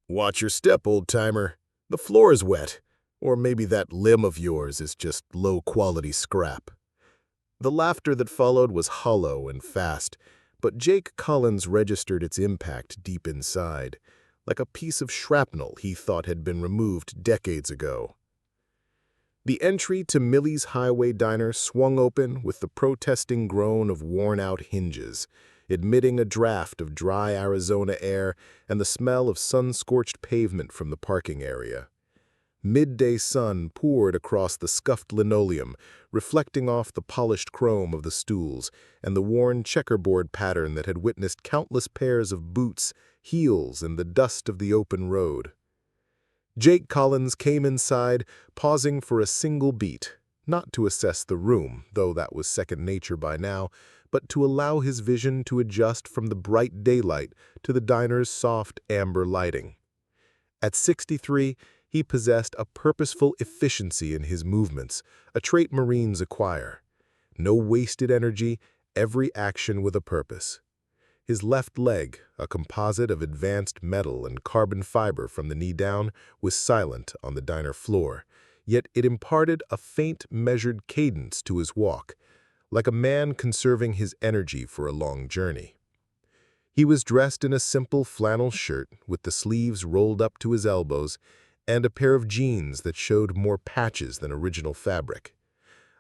Watch your step, old-timer. The floor is wet. Or maybe that limb of yours is just low-quality scrap. The laughter that followed was hollow and fast, but Jake Collins registered its impact deep inside, like a piece of shrapnel he thought had been removed decades ago. The entry to Millie's Highway Diner swung open with the protesting groan of worn-out hinges, admitting a draft of dry Arizona air and the smell of sun-scorched pavement from the parking area. Midday sun poured across the scuffed linoleum, reflecting off the polished chrome of the stools and the worn checkerboard pattern that had witnessed countless pairs of boots, heels, and the dust of the open road. Jake Collins came inside, pausing for a single beat, not to assess the room, though that was second nature by now, but to allow his vision to adjust from the bright daylight to the diner's soft amber lighting. At 63, he possessed a purposeful efficiency in his movements, a trait Marines acquire. No wasted energy, every action with a purpose. His left leg, a composite of advanced metal and carbon fiber from the knee down, was silent on the diner floor, yet it imparted a faint, measured cadence to his walk, like a man conserving his energy for a long journey. He was dressed in a simple flannel shirt with the sleeves rolled up to his elbows and a pair of jeans that showed more patches than original fabric.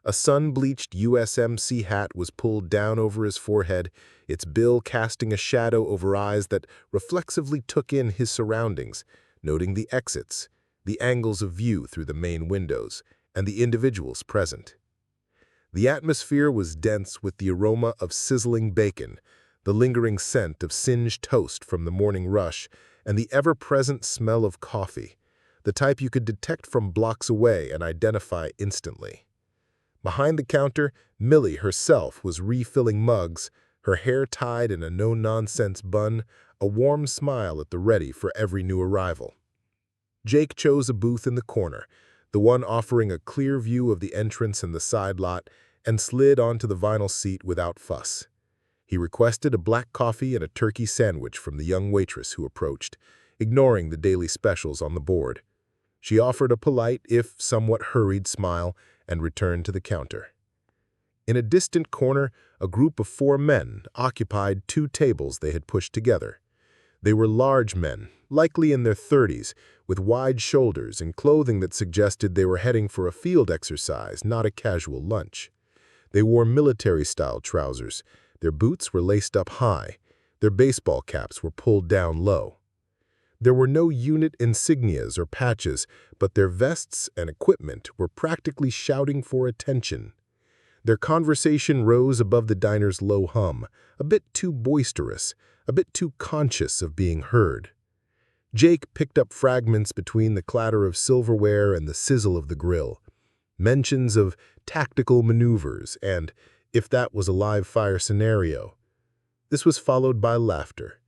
A sun-bleached USMC hat was pulled down over his forehead, its bill casting a shadow over eyes that reflexively took in his surroundings, noting the exits, the angles of view through the main windows, and the individuals present. The atmosphere was dense with the aroma of sizzling bacon, the lingering scent of singed toast from the morning rush, and the ever-present smell of coffee, the type you could detect from blocks away and identify instantly. Behind the counter, Millie herself was refilling mugs, her hair tied in a no-nonsense bun, a warm smile at the ready for every new arrival. Jake chose a booth in the corner, the one offering a clear view of the entrance and the side lot, and slid onto the vinyl seat without fuss. He requested a black coffee and a turkey sandwich from the young waitress who approached, ignoring the daily specials on the board. She offered a polite, if somewhat hurried, smile and returned to the counter. In a distant corner, a group of 4 men occupied 2 tables they had pushed together. They were large men, likely in their 30s, with wide shoulders and clothing that suggested they were heading for a field exercise, not a casual lunch. They wore military-style trousers, their boots were laced up high, their baseball caps were pulled down low. There were no unit insignias or patches, but their vests and equipment were practically shouting for attention. Their conversation rose above the diner's low hum, a bit too boisterous, a bit too conscious of being heard. Jake picked up fragments between the clatter of silverware and the sizzle of the grill, mentions of tactical maneuvers and, if that was a live-fire scenario. This was followed by laughter,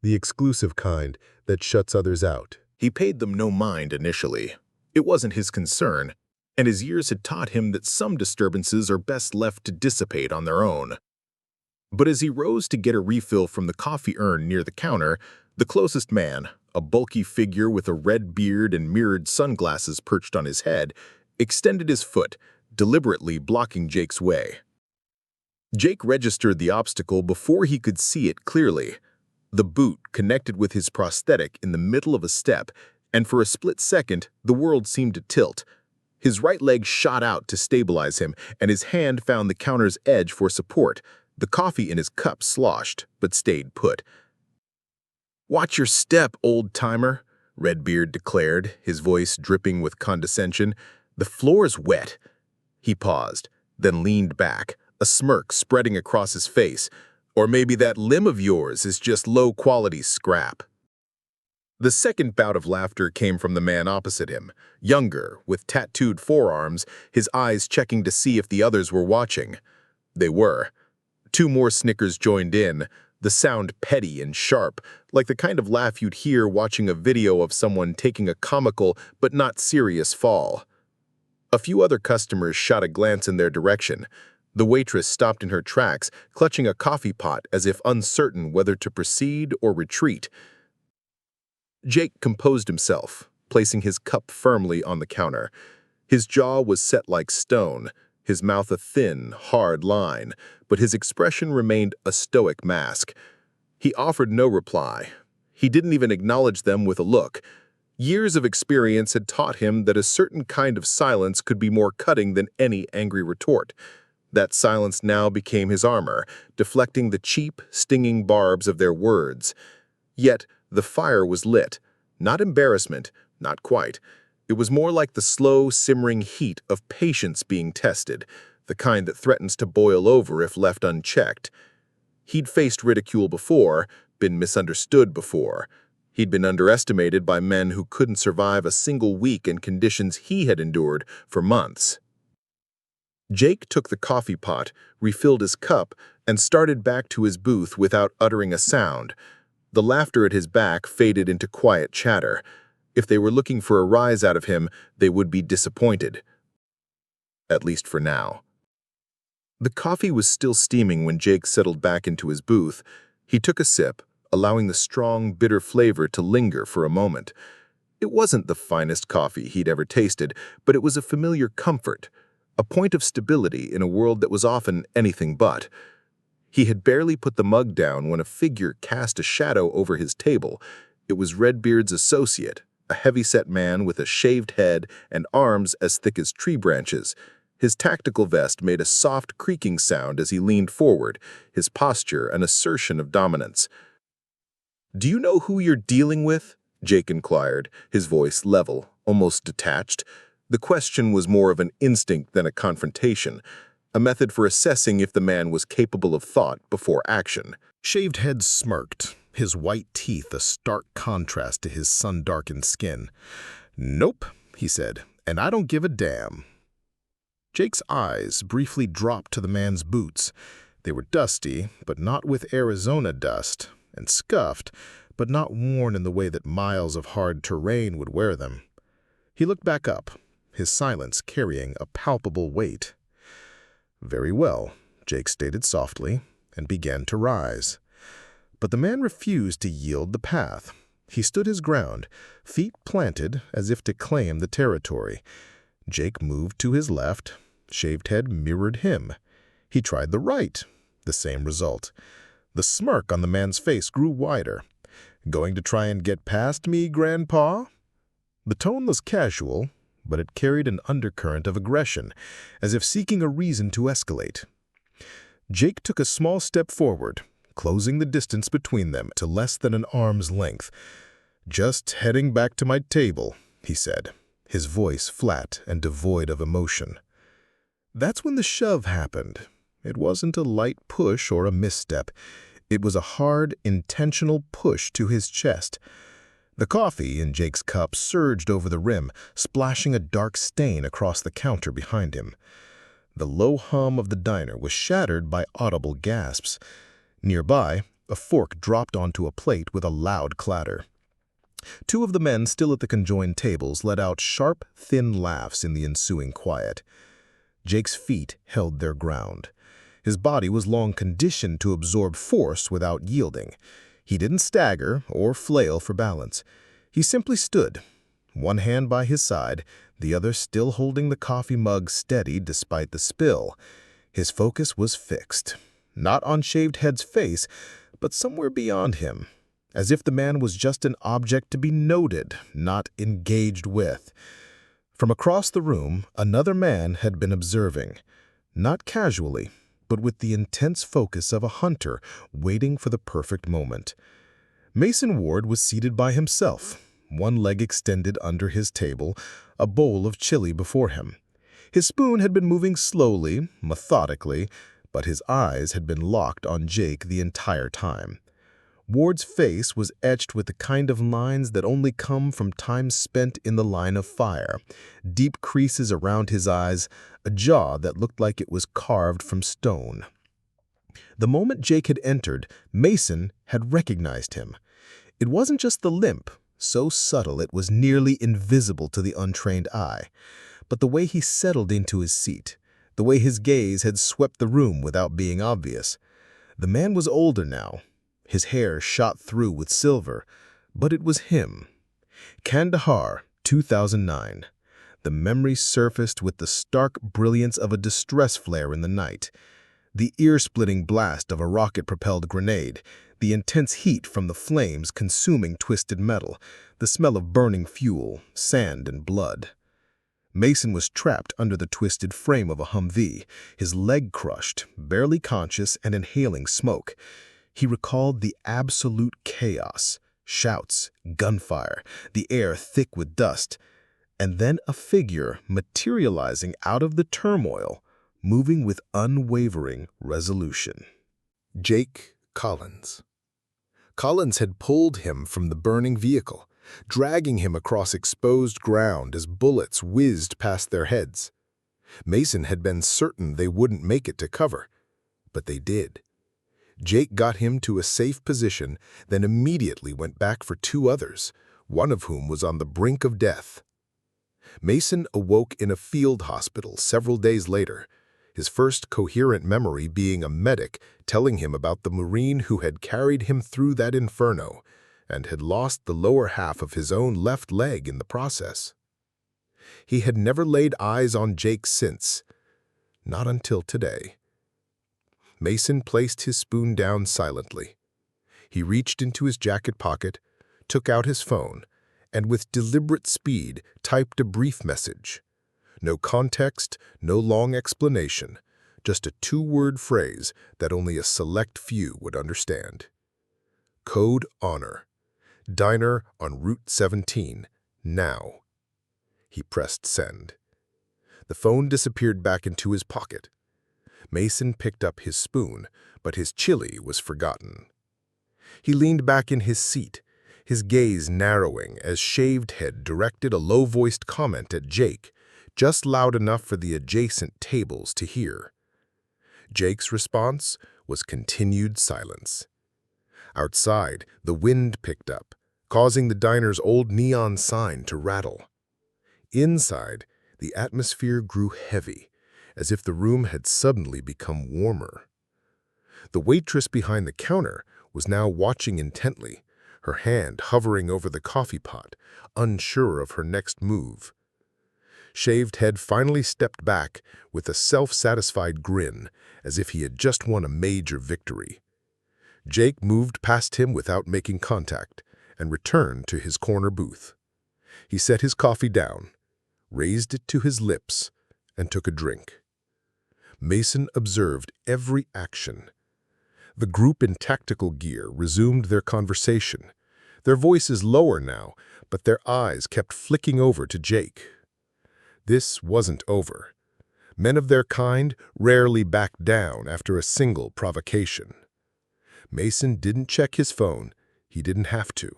the exclusive kind that shuts others out. He paid them no mind initially. It wasn't his concern, and his years had taught him that some disturbances are best left to dissipate on their own. But as he rose to get a refill from the coffee urn near the counter, the closest man, a bulky figure with a red beard and mirrored sunglasses perched on his head, extended his foot, deliberately blocking Jake's way. Jake registered the obstacle before he could see it clearly. The boot connected with his prosthetic in the middle of a step, and for a split second, the world seemed to tilt. His right leg shot out to stabilize him, and his hand found the counter's edge for support. The coffee in his cup sloshed, but stayed put. "Watch your step, old-timer," Redbeard declared, his voice dripping with condescension. "The floor's wet." He paused, then leaned back, a smirk spreading across his face. "Or maybe that limb of yours is just low-quality scrap." The second bout of laughter came from the man opposite him, younger, with tattooed forearms, his eyes checking to see if the others were watching. They were. 2 more snickers joined in, the sound petty and sharp, like the kind of laugh you'd hear watching a video of someone taking a comical but not serious fall. A few other customers shot a glance in their direction. The waitress stopped in her tracks, clutching a coffee pot as if uncertain whether to proceed or retreat. Jake composed himself, placing his cup firmly on the counter. His jaw was set like stone, his mouth a thin, hard line, but his expression remained a stoic mask. He offered no reply. He didn't even acknowledge them with a look. Years of experience had taught him that a certain kind of silence could be more cutting than any angry retort. That silence now became his armor, deflecting the cheap, stinging barbs of their words. Yet the fire was lit. Not embarrassment, not quite. It was more like the slow, simmering heat of patience being tested, the kind that threatens to boil over if left unchecked. He'd faced ridicule before, been misunderstood before. He'd been underestimated by men who couldn't survive a single week in conditions he had endured for months. Jake took the coffee pot, refilled his cup, and started back to his booth without uttering a sound. The laughter at his back faded into quiet chatter. If they were looking for a rise out of him, they would be disappointed. At least for now. The coffee was still steaming when Jake settled back into his booth. He took a sip, allowing the strong, bitter flavor to linger for a moment. It wasn't the finest coffee he'd ever tasted, but it was a familiar comfort, a point of stability in a world that was often anything but. He had barely put the mug down when a figure cast a shadow over his table. It was Redbeard's associate, a heavy-set man with a shaved head and arms as thick as tree branches. His tactical vest made a soft creaking sound as he leaned forward, his posture an assertion of dominance. "Do you know who you're dealing with?" Jake inquired, his voice level, almost detached. The question was more of an instinct than a confrontation, a method for assessing if the man was capable of thought before action. Shaved Head smirked, his white teeth a stark contrast to his sun-darkened skin. "Nope," he said, "and I don't give a damn." Jake's eyes briefly dropped to the man's boots. They were dusty, but not with Arizona dust, and scuffed, but not worn in the way that miles of hard terrain would wear them. He looked back up, his silence carrying a palpable weight. "Very well," Jake stated softly, and began to rise. But the man refused to yield the path. He stood his ground, feet planted as if to claim the territory. Jake moved to his left. Shaved Head mirrored him. He tried the right. The same result. The smirk on the man's face grew wider. "Going to try and get past me, Grandpa?" The tone was casual, but it carried an undercurrent of aggression, as if seeking a reason to escalate. Jake took a small step forward, closing the distance between them to less than an arm's length. "Just heading back to my table," he said, his voice flat and devoid of emotion. That's when the shove happened. It wasn't a light push or a misstep. It was a hard, intentional push to his chest. The coffee in Jake's cup surged over the rim, splashing a dark stain across the counter behind him. The low hum of the diner was shattered by audible gasps. Nearby, a fork dropped onto a plate with a loud clatter. Two of the men still at the conjoined tables let out sharp, thin laughs in the ensuing quiet. Jake's feet held their ground. His body was long conditioned to absorb force without yielding. He didn't stagger or flail for balance. He simply stood, one hand by his side, the other still holding the coffee mug steady despite the spill. His focus was fixed, not on Shaved Head's face, but somewhere beyond him, as if the man was just an object to be noted, not engaged with. From across the room, another man had been observing, not casually, but with the intense focus of a hunter waiting for the perfect moment. Mason Ward was seated by himself, one leg extended under his table, a bowl of chili before him. His spoon had been moving slowly, methodically, but his eyes had been locked on Jake the entire time. Ward's face was etched with the kind of lines that only come from time spent in the line of fire, deep creases around his eyes, a jaw that looked like it was carved from stone. The moment Jake had entered, Mason had recognized him. It wasn't just the limp, so subtle it was nearly invisible to the untrained eye, but the way he settled into his seat, the way his gaze had swept the room without being obvious. The man was older now. His hair shot through with silver, But it was him. Kandahar, 2009. The memory surfaced with the stark brilliance of a distress flare in the night. The ear-splitting blast of a rocket-propelled grenade, the intense heat from the flames consuming twisted metal, the smell of burning fuel, sand, and blood. Mason was trapped under the twisted frame of a Humvee, his leg crushed, barely conscious and inhaling smoke. He recalled the absolute chaos, shouts, gunfire, the air thick with dust, and then a figure materializing out of the turmoil, moving with unwavering resolution. Jake Collins. Collins had pulled him from the burning vehicle, dragging him across exposed ground as bullets whizzed past their heads. Mason had been certain they wouldn't make it to cover, but they did. Jake got him to a safe position, then immediately went back for two others, one of whom was on the brink of death. Mason awoke in a field hospital several days later, his first coherent memory being a medic telling him about the Marine who had carried him through that inferno and had lost the lower half of his own left leg in the process. He had never laid eyes on Jake since, not until today. Mason placed his spoon down silently. He reached into his jacket pocket, took out his phone, and with deliberate speed typed a brief message. No context, no long explanation, just a two-word phrase that only a select few would understand. Code Honor. Diner on Route 17, now. He pressed send. The phone disappeared back into his pocket. Mason picked up his spoon, but his chili was forgotten. He leaned back in his seat, his gaze narrowing as Shaved Head directed a low-voiced comment at Jake, just loud enough for the adjacent tables to hear. Jake's response was continued silence. Outside, the wind picked up, causing the diner's old neon sign to rattle. Inside, the atmosphere grew heavy, as if the room had suddenly become warmer. The waitress behind the counter was now watching intently, her hand hovering over the coffee pot, unsure of her next move. Shaved Head finally stepped back with a self-satisfied grin, as if he had just won a major victory. Jake moved past him without making contact and returned to his corner booth. He set his coffee down, raised it to his lips, and took a drink. Mason observed every action. The group in tactical gear resumed their conversation, their voices lower now, but their eyes kept flicking over to Jake. This wasn't over. Men of their kind rarely backed down after a single provocation. Mason didn't check his phone. He didn't have to.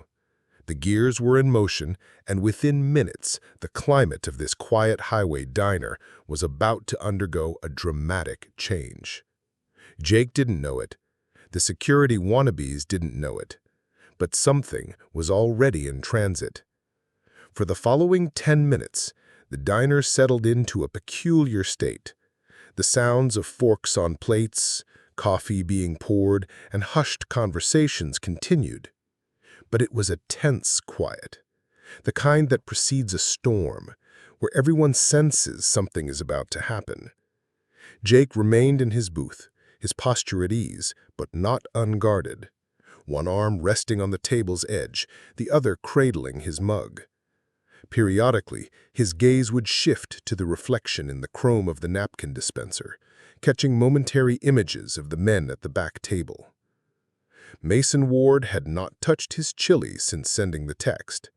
The gears were in motion, and within minutes, the climate of this quiet highway diner was about to undergo a dramatic change. Jake didn't know it. The security wannabes didn't know it. But something was already in transit. For the following 10 minutes, the diner settled into a peculiar state. The sounds of forks on plates, coffee being poured, and hushed conversations continued. But it was a tense quiet, the kind that precedes a storm, where everyone senses something is about to happen. Jake remained in his booth, his posture at ease, but not unguarded. One arm resting on the table's edge, the other cradling his mug. Periodically, his gaze would shift to the reflection in the chrome of the napkin dispenser, catching momentary images of the men at the back table. Mason Ward had not touched his chili since sending the text.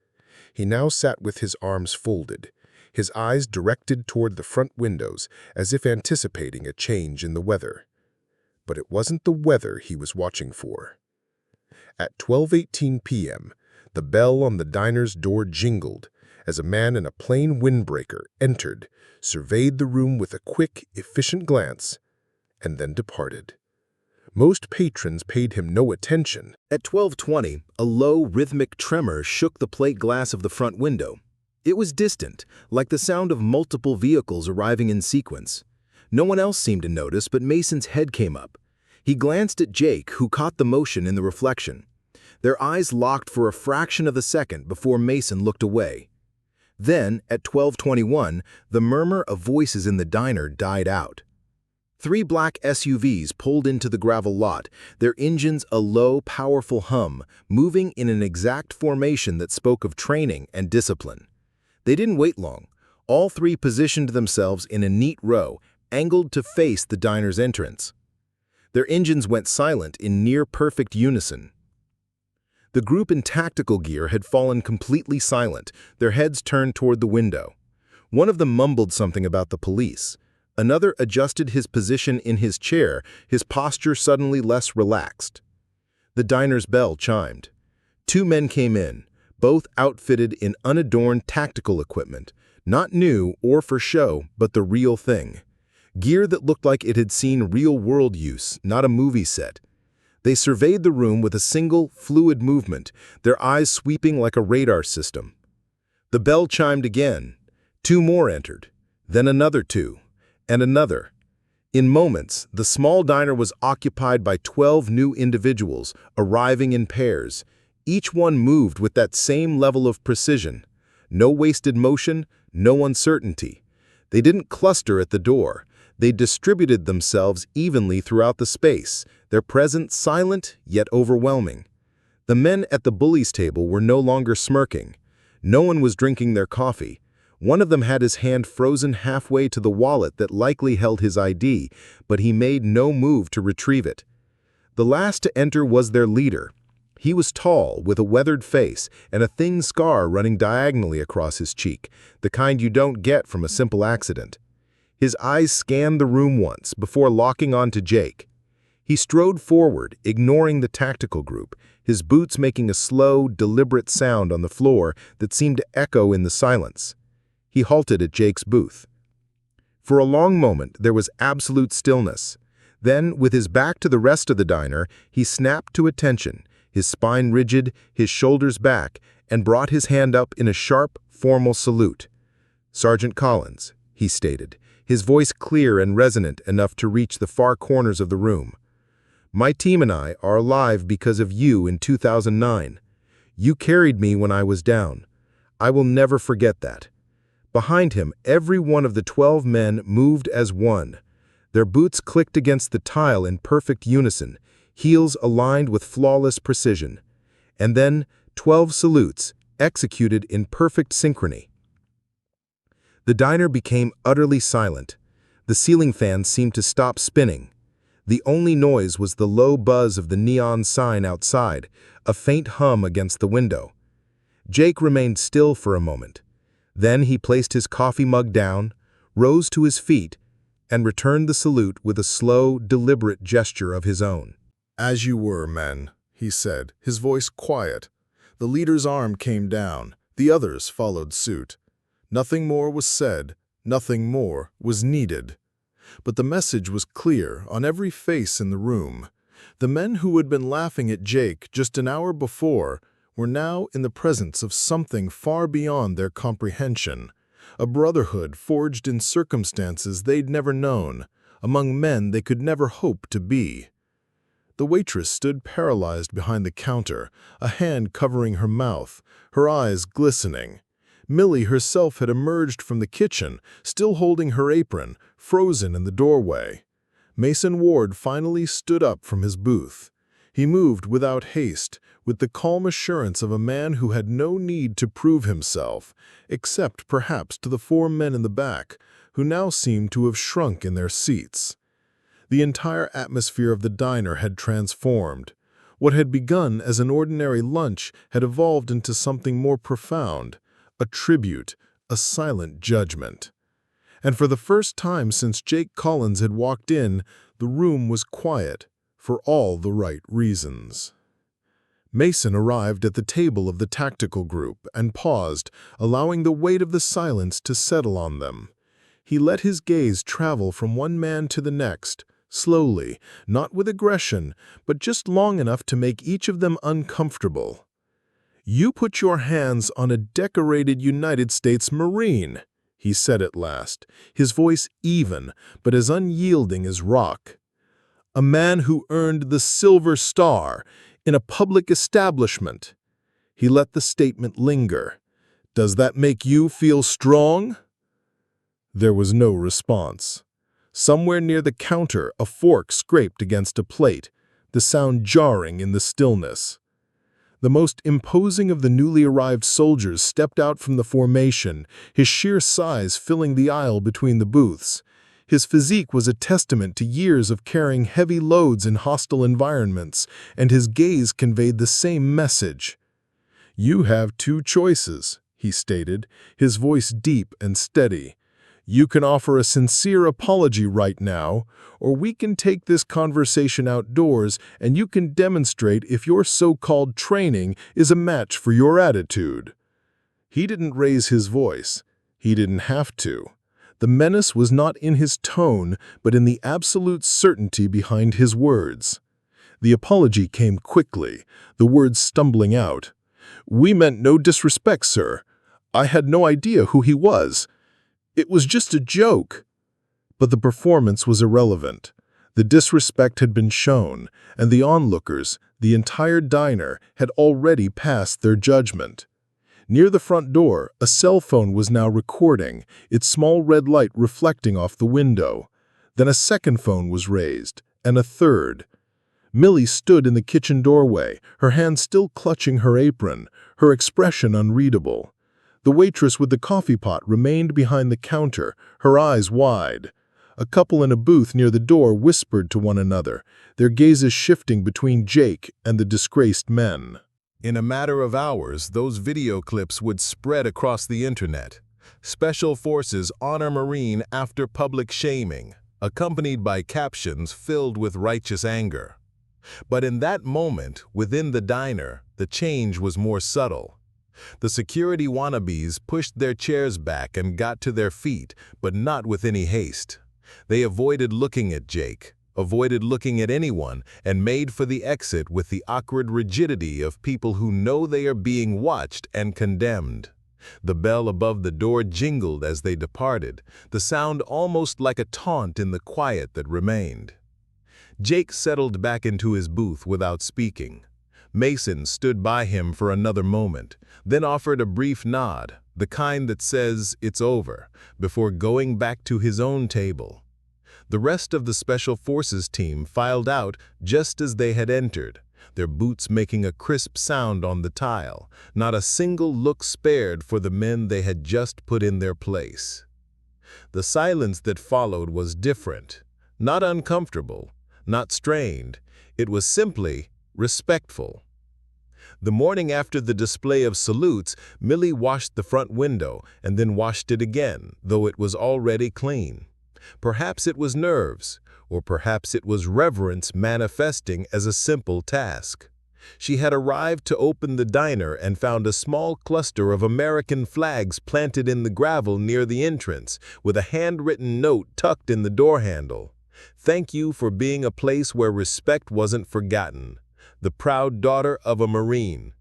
He now sat with his arms folded, his eyes directed toward the front windows as if anticipating a change in the weather. But it wasn't the weather he was watching for. At 12:18 p.m., the bell on the diner's door jingled as a man in a plain windbreaker entered, surveyed the room with a quick, efficient glance, and then departed. Most patrons paid him no attention. At 12:20, a low, rhythmic tremor shook the plate glass of the front window. It was distant, like the sound of multiple vehicles arriving in sequence. No one else seemed to notice, but Mason's head came up. He glanced at Jake, who caught the motion in the reflection. Their eyes locked for a fraction of a second before Mason looked away. Then, at 12:21, the murmur of voices in the diner died out. 3 black SUVs pulled into the gravel lot, their engines a low, powerful hum, moving in an exact formation that spoke of training and discipline. They didn't wait long. All 3 positioned themselves in a neat row, angled to face the diner's entrance. Their engines went silent in near-perfect unison. The group in tactical gear had fallen completely silent, their heads turned toward the window. One of them mumbled something about the police. Another adjusted his position in his chair, his posture suddenly less relaxed. The diner's bell chimed. 2 men came in, both outfitted in unadorned tactical equipment, not new or for show, but the real thing. Gear that looked like it had seen real-world use, not a movie set. They surveyed the room with a single, fluid movement, their eyes sweeping like a radar system. The bell chimed again. 2 more entered, then another 2, and another. In moments, the small diner was occupied by 12 new individuals, arriving in pairs. Each one moved with that same level of precision. No wasted motion, no uncertainty. They didn't cluster at the door. They distributed themselves evenly throughout the space, their presence silent yet overwhelming. The men at the bullies table were no longer smirking. No one was drinking their coffee. One of them had his hand frozen halfway to the wallet that likely held his ID, but he made no move to retrieve it. The last to enter was their leader. He was tall, with a weathered face and a thin scar running diagonally across his cheek, the kind you don't get from a simple accident. His eyes scanned the room once before locking on to Jake. He strode forward, ignoring the tactical group, his boots making a slow, deliberate sound on the floor that seemed to echo in the silence. He halted at Jake's booth. For a long moment, there was absolute stillness. Then, with his back to the rest of the diner, he snapped to attention, his spine rigid, his shoulders back, and brought his hand up in a sharp, formal salute. "Sergeant Collins," he stated, his voice clear and resonant enough to reach the far corners of the room. "My team and I are alive because of you in 2009. You carried me when I was down. I will never forget that." Behind him, every one of the 12 men moved as one. Their boots clicked against the tile in perfect unison, heels aligned with flawless precision. And then, 12 salutes, executed in perfect synchrony. The diner became utterly silent. The ceiling fans seemed to stop spinning. The only noise was the low buzz of the neon sign outside, a faint hum against the window. Jake remained still for a moment. Then he placed his coffee mug down, rose to his feet, and returned the salute with a slow, deliberate gesture of his own. "As you were, men," he said, his voice quiet. The leader's arm came down. The others followed suit. Nothing more was said, nothing more was needed. But the message was clear on every face in the room. The men who had been laughing at Jake just an hour before were now in the presence of something far beyond their comprehension, a brotherhood forged in circumstances they'd never known, among men they could never hope to be. The waitress stood paralyzed behind the counter, a hand covering her mouth, her eyes glistening. Millie herself had emerged from the kitchen, still holding her apron, frozen in the doorway. Mason Ward finally stood up from his booth. He moved without haste, with the calm assurance of a man who had no need to prove himself, except perhaps to the 4 men in the back, who now seemed to have shrunk in their seats. The entire atmosphere of the diner had transformed. What had begun as an ordinary lunch had evolved into something more profound, a tribute, a silent judgment. And for the first time since Jake Collins had walked in, the room was quiet, for all the right reasons. Mason arrived at the table of the tactical group and paused, allowing the weight of the silence to settle on them. He let his gaze travel from one man to the next, slowly, not with aggression, but just long enough to make each of them uncomfortable. "You put your hands on a decorated United States Marine," he said at last, his voice even, but as unyielding as rock. "A man who earned the Silver Star, in a public establishment. He let the statement linger. Does that make you feel strong? There was no response. Somewhere near the counter, a fork scraped against a plate, the sound jarring in the stillness. The most imposing of the newly arrived soldiers stepped out from the formation, his sheer size filling the aisle between the booths. His physique was a testament to years of carrying heavy loads in hostile environments, and his gaze conveyed the same message. "You have two choices," he stated, his voice deep and steady. "You can offer a sincere apology right now, or we can take this conversation outdoors and you can demonstrate if your so-called training is a match for your attitude." He didn't raise his voice. He didn't have to. The menace was not in his tone, but in the absolute certainty behind his words. The apology came quickly, the words stumbling out. "We meant no disrespect, sir. I had no idea who he was. It was just a joke." But the performance was irrelevant. The disrespect had been shown, and the onlookers, the entire diner, had already passed their judgment. Near the front door, a cell phone was now recording, its small red light reflecting off the window. Then a second phone was raised, and a third. Millie stood in the kitchen doorway, her hand still clutching her apron, her expression unreadable. The waitress with the coffee pot remained behind the counter, her eyes wide. A couple in a booth near the door whispered to one another, their gazes shifting between Jake and the disgraced men. In a matter of hours, those video clips would spread across the internet. Special Forces honor Marine after public shaming, accompanied by captions filled with righteous anger. But in that moment, within the diner, the change was more subtle. The security wannabes pushed their chairs back and got to their feet, but not with any haste. They avoided looking at Jake, avoided looking at anyone, and made for the exit with the awkward rigidity of people who know they are being watched and condemned. The bell above the door jingled as they departed, the sound almost like a taunt in the quiet that remained. Jake settled back into his booth without speaking. Mason stood by him for another moment, then offered a brief nod, the kind that says it's over, before going back to his own table. The rest of the Special Forces team filed out just as they had entered, their boots making a crisp sound on the tile, not a single look spared for the men they had just put in their place. The silence that followed was different, not uncomfortable, not strained. It was simply respectful. The morning after the display of salutes, Millie washed the front window and then washed it again, though it was already clean. Perhaps it was nerves, or perhaps it was reverence manifesting as a simple task. She had arrived to open the diner and found a small cluster of American flags planted in the gravel near the entrance, with a handwritten note tucked in the door handle. "Thank you for being a place where respect wasn't forgotten. The proud daughter of a Marine."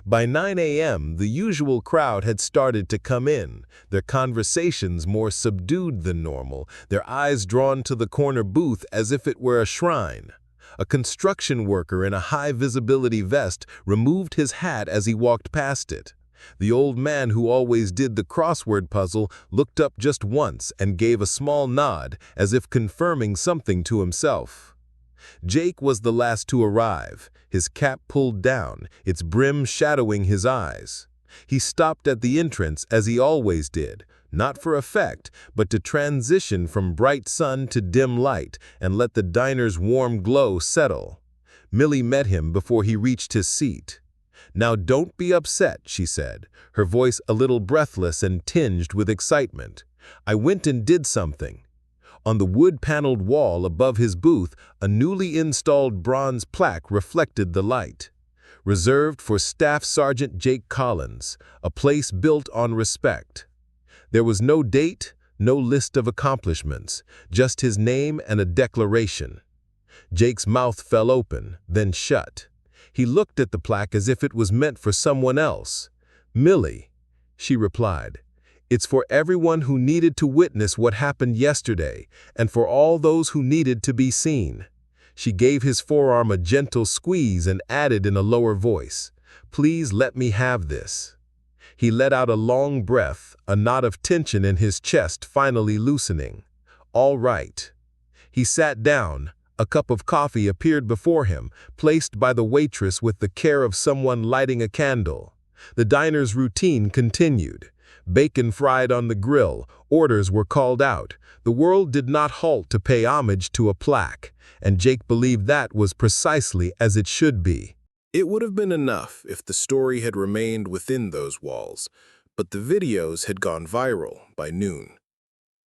By 9 a.m., the usual crowd had started to come in, their conversations more subdued than normal, their eyes drawn to the corner booth as if it were a shrine. A construction worker in a high-visibility vest removed his hat as he walked past it. The old man who always did the crossword puzzle looked up just once and gave a small nod, as if confirming something to himself. Jake was the last to arrive, his cap pulled down, its brim shadowing his eyes. He stopped at the entrance as he always did, not for effect, but to transition from bright sun to dim light and let the diner's warm glow settle. Millie met him before he reached his seat. "Now don't be upset," she said, her voice a little breathless and tinged with excitement. "I went and did something." On the wood-paneled wall above his booth, a newly installed bronze plaque reflected the light. "Reserved for Staff Sergeant Jake Collins, a place built on respect." There was no date, no list of accomplishments, just his name and a declaration. Jake's mouth fell open, then shut. He looked at the plaque as if it was meant for someone else. "Millie," she replied. "It's for everyone who needed to witness what happened yesterday, and for all those who needed to be seen." She gave his forearm a gentle squeeze and added in a lower voice, "Please let me have this." He let out a long breath, a knot of tension in his chest finally loosening. "All right." He sat down. A cup of coffee appeared before him, placed by the waitress with the care of someone lighting a candle. The diner's routine continued. Bacon fried on the grill, orders were called out. The world did not halt to pay homage to a plaque, and Jake believed that was precisely as it should be. It would have been enough if the story had remained within those walls, but the videos had gone viral by noon.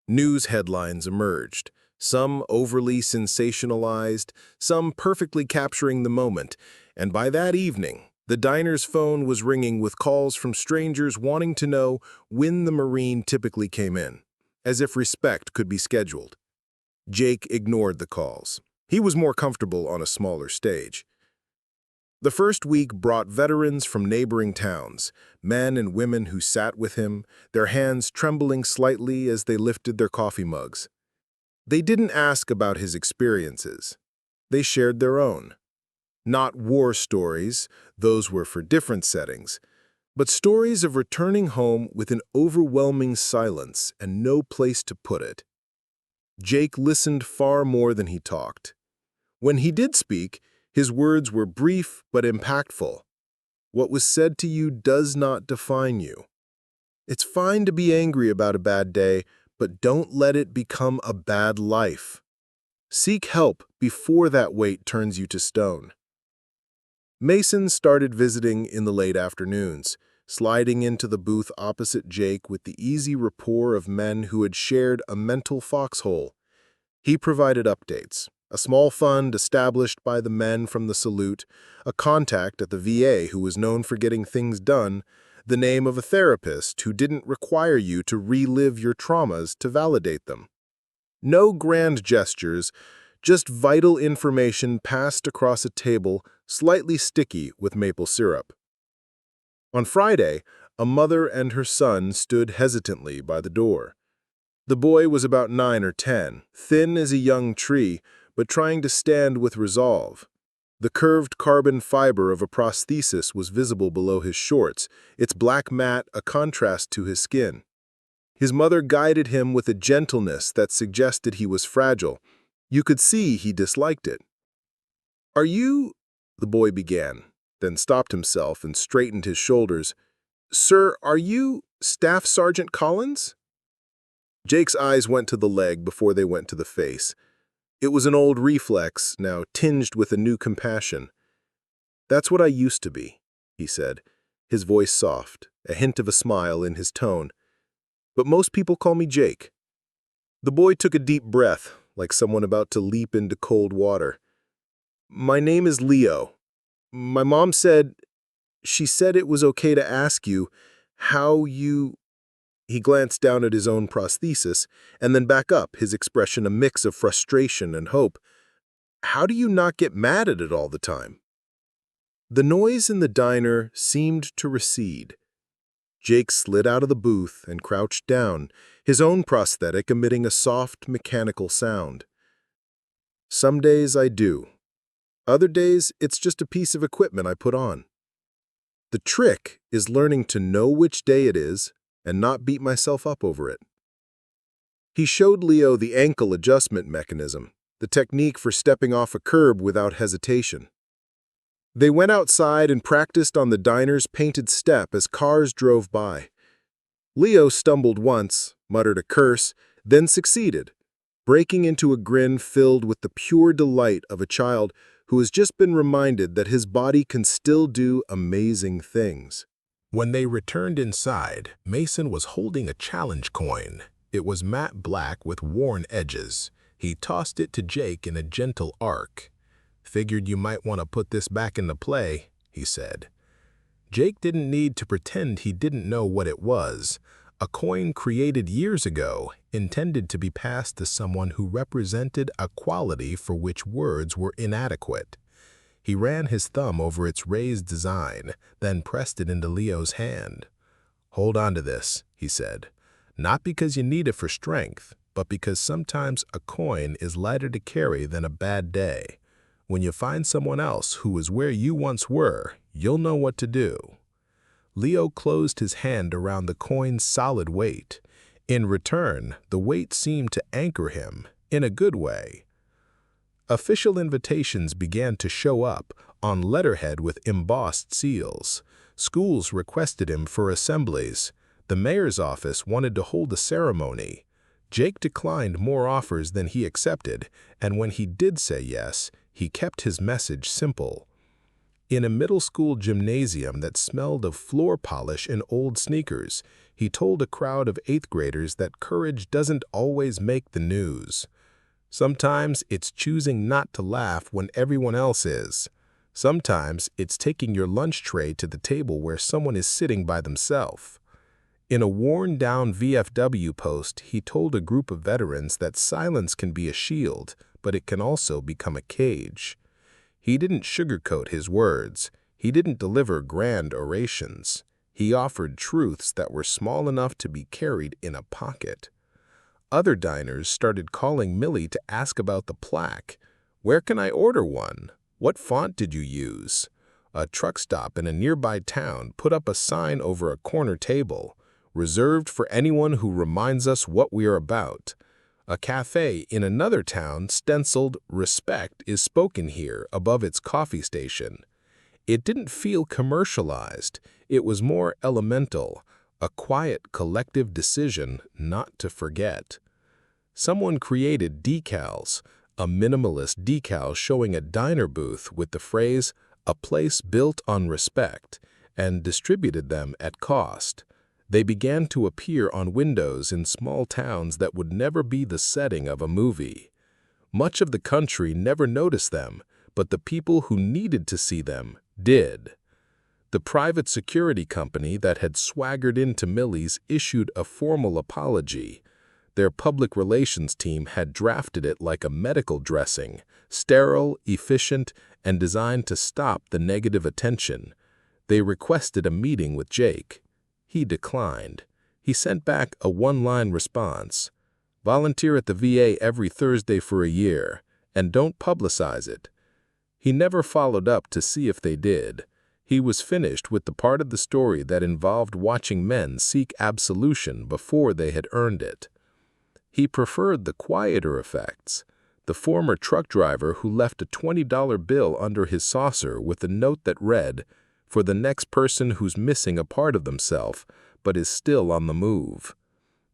News headlines emerged, some overly sensationalized, some perfectly capturing the moment, and by that evening, the diner's phone was ringing with calls from strangers wanting to know when the Marine typically came in, as if respect could be scheduled. Jake ignored the calls. He was more comfortable on a smaller stage. The first week brought veterans from neighboring towns, men and women who sat with him, their hands trembling slightly as they lifted their coffee mugs. They didn't ask about his experiences. They shared their own. Not war stories, those were for different settings, but stories of returning home with an overwhelming silence and no place to put it. Jake listened far more than he talked. When he did speak, his words were brief but impactful. What was said to you does not define you. It's fine to be angry about a bad day, but don't let it become a bad life. Seek help before that weight turns you to stone. Mason started visiting in the late afternoons, sliding into the booth opposite Jake with the easy rapport of men who had shared a mental foxhole. He provided updates, a small fund established by the men from the salute, a contact at the VA who was known for getting things done, the name of a therapist who didn't require you to relive your traumas to validate them. No grand gestures, just vital information passed across a table slightly sticky with maple syrup. On Friday, a mother and her son stood hesitantly by the door. The boy was about 9 or 10, thin as a young tree, but trying to stand with resolve. The curved carbon fiber of a prosthesis was visible below his shorts, its black mat a contrast to his skin. His mother guided him with a gentleness that suggested he was fragile. You could see he disliked it. "Are you—" the boy began, then stopped himself and straightened his shoulders. "Sir, are you Staff Sergeant Collins?" Jake's eyes went to the leg before they went to the face. It was an old reflex, now tinged with a new compassion. "That's what I used to be," he said, his voice soft, a hint of a smile in his tone. "But most people call me Jake." The boy took a deep breath, like someone about to leap into cold water. "My name is Leo. My mom she said it was okay to ask you how you—" He glanced down at his own prosthesis and then back up, his expression a mix of frustration and hope. "How do you not get mad at it all the time?" The noise in the diner seemed to recede. Jake slid out of the booth and crouched down, his own prosthetic emitting a soft, mechanical sound. "Some days I do. Other days, it's just a piece of equipment I put on. The trick is learning to know which day it is and not beat myself up over it." He showed Leo the ankle adjustment mechanism, the technique for stepping off a curb without hesitation. They went outside and practiced on the diner's painted step as cars drove by. Leo stumbled once, muttered a curse, then succeeded, breaking into a grin filled with the pure delight of a child who has just been reminded that his body can still do amazing things. When they returned inside, Mason was holding a challenge coin. It was matte black with worn edges. He tossed it to Jake in a gentle arc. "Figured you might want to put this back into play," he said. Jake didn't need to pretend he didn't know what it was. A coin created years ago, intended to be passed to someone who represented a quality for which words were inadequate. He ran his thumb over its raised design, then pressed it into Leo's hand. "Hold on to this," he said. "Not because you need it for strength, but because sometimes a coin is lighter to carry than a bad day. When you find someone else who is where you once were, you'll know what to do. Leo closed his hand around the coin's solid weight. In return, the weight seemed to anchor him, in a good way. Official invitations began to show up on letterhead with embossed seals. Schools requested him for assemblies. The mayor's office wanted to hold a ceremony. Jake declined more offers than he accepted, and when he did say yes, he kept his message simple. In a middle school gymnasium that smelled of floor polish and old sneakers, he told a crowd of 8th graders that courage doesn't always make the news. Sometimes it's choosing not to laugh when everyone else is. Sometimes it's taking your lunch tray to the table where someone is sitting by themselves. In a worn-down VFW post, he told a group of veterans that silence can be a shield, but it can also become a cage. He didn't sugarcoat his words. He didn't deliver grand orations. He offered truths that were small enough to be carried in a pocket. Other diners started calling Millie to ask about the plaque. "Where can I order one? What font did you use?" A truck stop in a nearby town put up a sign over a corner table, "Reserved for anyone who reminds us what we are about." A cafe in another town stenciled, "Respect is spoken here," above its coffee station. It didn't feel commercialized. It was more elemental, a quiet collective decision not to forget. Someone created decals, a minimalist decal showing a diner booth with the phrase, "A place built on respect," and distributed them at cost. They began to appear on windows in small towns that would never be the setting of a movie. Much of the country never noticed them, but the people who needed to see them did. The private security company that had swaggered into Millie's issued a formal apology. Their public relations team had drafted it like a medical dressing, sterile, efficient, and designed to stop the negative attention. They requested a meeting with Jake. He declined. He sent back a one-line response. "Volunteer at the VA every Thursday for a year, and don't publicize it." He never followed up to see if they did. He was finished with the part of the story that involved watching men seek absolution before they had earned it. He preferred the quieter effects. The former truck driver who left a $20 bill under his saucer with a note that read, "For the next person who's missing a part of themselves, but is still on the move."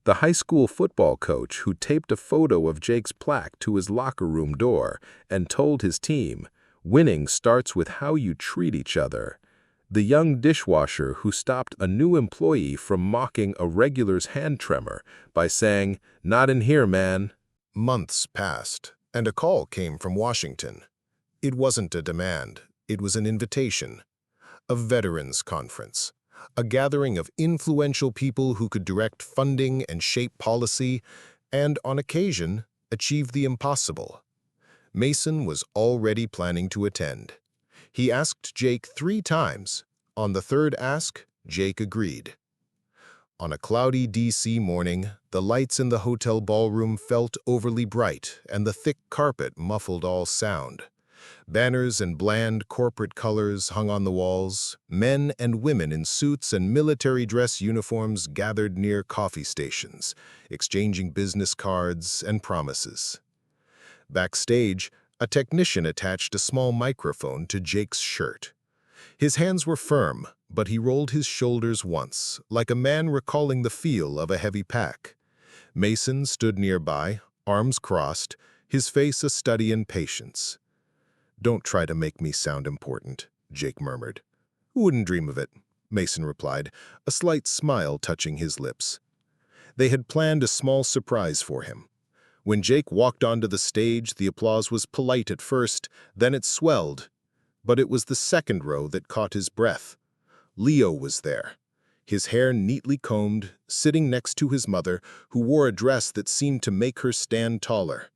The high school football coach who taped a photo of Jake's plaque to his locker room door and told his team, "Winning starts with how you treat each other." The young dishwasher who stopped a new employee from mocking a regular's hand tremor by saying, "Not in here, man." Months passed, and a call came from Washington. It wasn't a demand, it was an invitation. A veterans conference, a gathering of influential people who could direct funding and shape policy, and on occasion, achieve the impossible. Mason was already planning to attend. He asked Jake 3 times. On the third ask, Jake agreed. On a cloudy D.C. morning, the lights in the hotel ballroom felt overly bright, and the thick carpet muffled all sound. Banners and bland corporate colors hung on the walls. Men and women in suits and military dress uniforms gathered near coffee stations, exchanging business cards and promises. Backstage, a technician attached a small microphone to Jake's shirt. His hands were firm, but he rolled his shoulders once, like a man recalling the feel of a heavy pack. Mason stood nearby, arms crossed, his face a study in patience. "Don't try to make me sound important," Jake murmured. "Wouldn't dream of it," Mason replied, a slight smile touching his lips. They had planned a small surprise for him. When Jake walked onto the stage, the applause was polite at first, then it swelled. But it was the second row that caught his breath. Leo was there, his hair neatly combed, sitting next to his mother, who wore a dress that seemed to make her stand taller.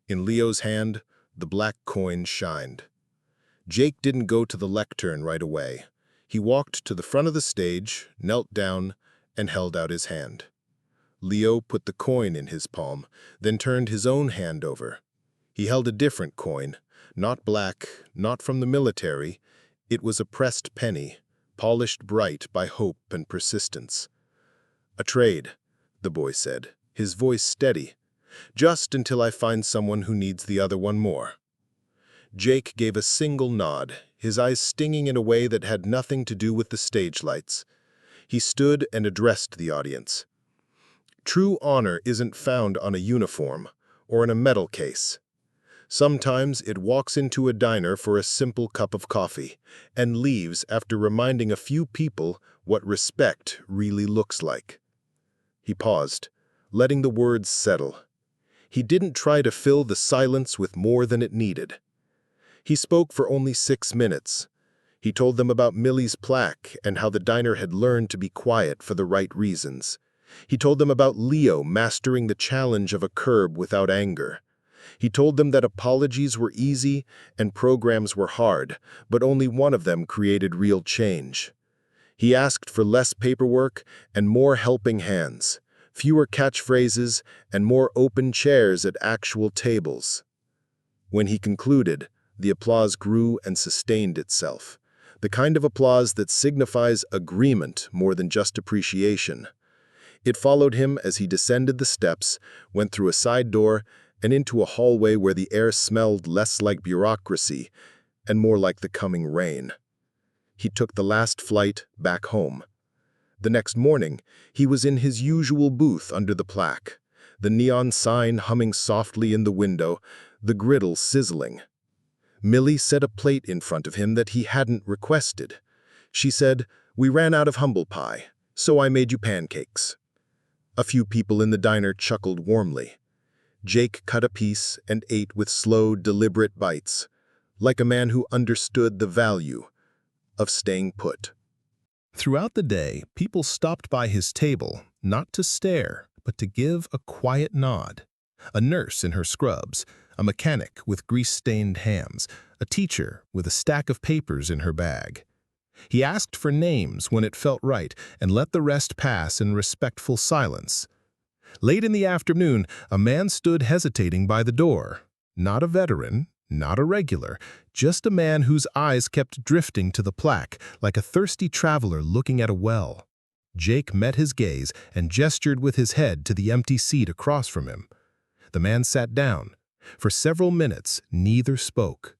In Leo's hand, the black coin shined. Jake didn't go to the lectern right away. He walked to the front of the stage, knelt down, and held out his hand. Leo put the coin in his palm, then turned his own hand over. He held a different coin, Not black, not from the military. It was a pressed penny, polished bright by hope and persistence. "A trade," the boy said, his voice steady. "Just until I find someone who needs the other one more." Jake gave a single nod, his eyes stinging in a way that had nothing to do with the stage lights. He stood and addressed the audience. "True honor isn't found on a uniform or in a medal case. Sometimes it walks into a diner for a simple cup of coffee and leaves after reminding a few people what respect really looks like." He paused, letting the words settle. He didn't try to fill the silence with more than it needed. He spoke for only 6 minutes. He told them about Millie's plaque and how the diner had learned to be quiet for the right reasons. He told them about Leo mastering the challenge of a curb without anger. He told them that apologies were easy and programs were hard, but only one of them created real change. He asked for less paperwork and more helping hands, fewer catchphrases and more open chairs at actual tables. When he concluded, the applause grew and sustained itself, the kind of applause that signifies agreement more than just appreciation. It followed him as he descended the steps, went through a side door, and into a hallway where the air smelled less like bureaucracy and more like the coming rain. He took the last flight back home. The next morning, he was in his usual booth under the plaque, the neon sign humming softly in the window, the griddle sizzling. Millie set a plate in front of him that he hadn't requested. She said, "We ran out of humble pie, so I made you pancakes." A few people in the diner chuckled warmly. Jake cut a piece and ate with slow, deliberate bites, like a man who understood the value of staying put. Throughout the day, people stopped by his table, not to stare, but to give a quiet nod. A nurse in her scrubs, a mechanic with grease-stained hands, a teacher with a stack of papers in her bag. He asked for names when it felt right and let the rest pass in respectful silence. Late in the afternoon, a man stood hesitating by the door. Not a veteran, not a regular, just a man whose eyes kept drifting to the plaque, like a thirsty traveler looking at a well. Jake met his gaze and gestured with his head to the empty seat across from him. The man sat down. For several minutes, neither spoke.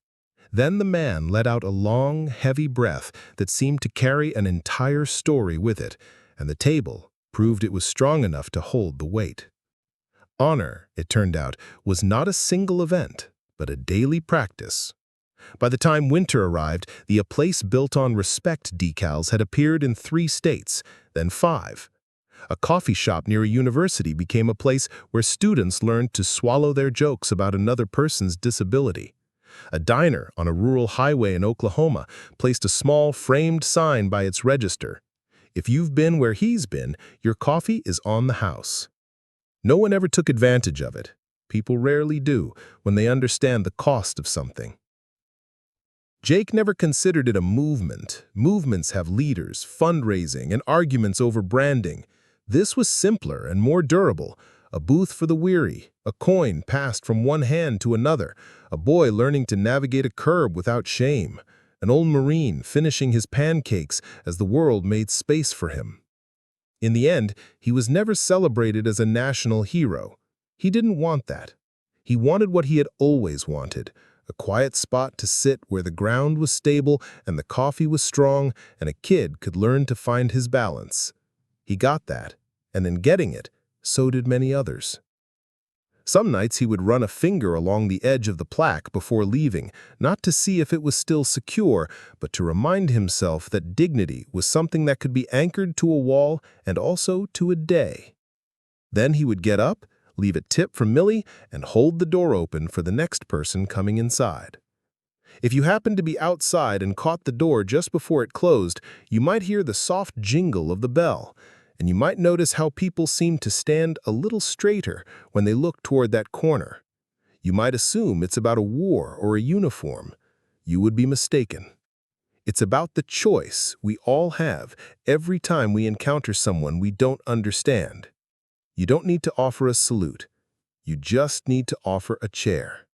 Then the man let out a long, heavy breath that seemed to carry an entire story with it, and the table proved it was strong enough to hold the weight. Honor, it turned out, was not a single event, but a daily practice. By the time winter arrived, the "A Place Built on Respect" decals had appeared in 3 states, then 5. A coffee shop near a university became a place where students learned to swallow their jokes about another person's disability. A diner on a rural highway in Oklahoma placed a small framed sign by its register. "If you've been where he's been, your coffee is on the house." No one ever took advantage of it. People rarely do when they understand the cost of something. Jake never considered it a movement. Movements have leaders, fundraising, and arguments over branding. This was simpler and more durable. A booth for the weary, a coin passed from one hand to another, a boy learning to navigate a curb without shame, an old Marine finishing his pancakes as the world made space for him. In the end, he was never celebrated as a national hero. He didn't want that. He wanted what he had always wanted, a quiet spot to sit where the ground was stable and the coffee was strong and a kid could learn to find his balance. He got that, and in getting it, so did many others. Some nights he would run a finger along the edge of the plaque before leaving, not to see if it was still secure, but to remind himself that dignity was something that could be anchored to a wall and also to a day. Then he would get up, leave a tip for Millie, and hold the door open for the next person coming inside. If you happened to be outside and caught the door just before it closed, you might hear the soft jingle of the bell, and you might notice how people seemed to stand a little straighter when they looked toward that corner. You might assume it's about a war or a uniform. You would be mistaken. It's about the choice we all have every time we encounter someone we don't understand. You don't need to offer a salute. You just need to offer a chair.